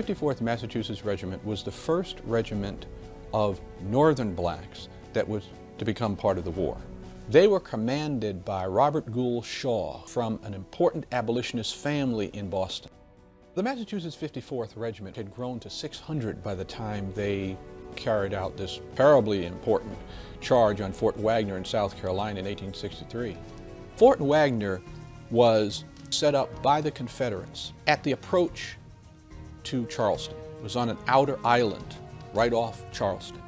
54th Massachusetts Regiment was the first regiment of Northern blacks that was to become part of the war. They were commanded by Robert Gould Shaw from an important abolitionist family in Boston. The Massachusetts 54th Regiment had grown to 600 by the time they carried out this terribly important charge on Fort Wagner in South Carolina in 1863. Fort Wagner was set up by the Confederates at the approach to Charleston. It was on an outer island right off Charleston,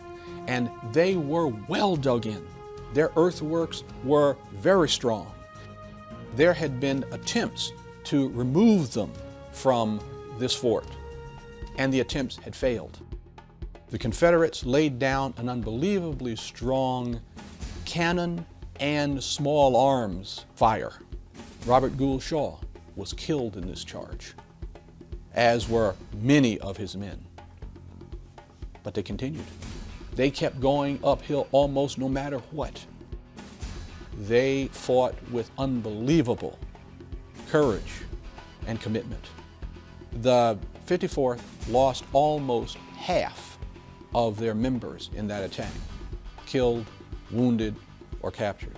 and they were well dug in. Their earthworks were very strong. There had been attempts to remove them from this fort, and the attempts had failed. The Confederates laid down an unbelievably strong cannon and small arms fire. Robert Gould Shaw was killed in this charge, as were many of his men. But they continued. They kept going uphill almost no matter what. They fought with unbelievable courage and commitment. The 54th lost almost half of their members in that attack, killed, wounded, or captured.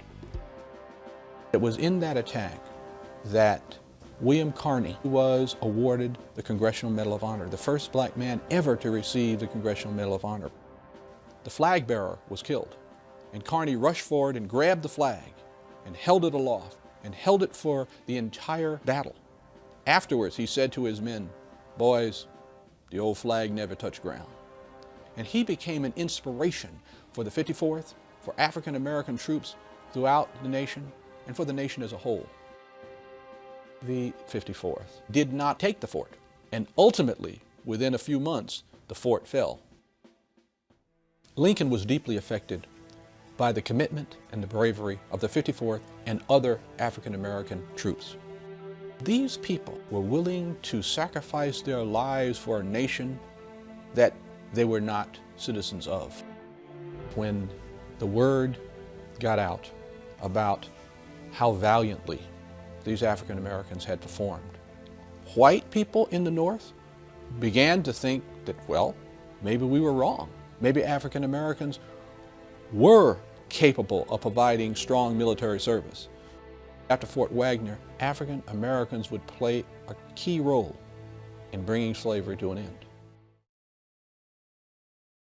It was in that attack that William Carney was awarded the Congressional Medal of Honor, the first black man ever to receive the Congressional Medal of Honor. The flag bearer was killed, and Carney rushed forward and grabbed the flag and held it aloft and held it for the entire battle. Afterwards, he said to his men, "Boys, the old flag never touched ground." And he became an inspiration for the 54th, for African American troops throughout the nation, and for the nation as a whole. The 54th did not take the fort, and ultimately, within a few months, the fort fell. Lincoln was deeply affected by the commitment and the bravery of the 54th and other African American troops. These people were willing to sacrifice their lives for a nation that they were not citizens of. When the word got out about how valiantly these African Americans had performed, white people in the North began to think that, well, maybe we were wrong. Maybe African Americans were capable of providing strong military service. After Fort Wagner, African Americans would play a key role in bringing slavery to an end.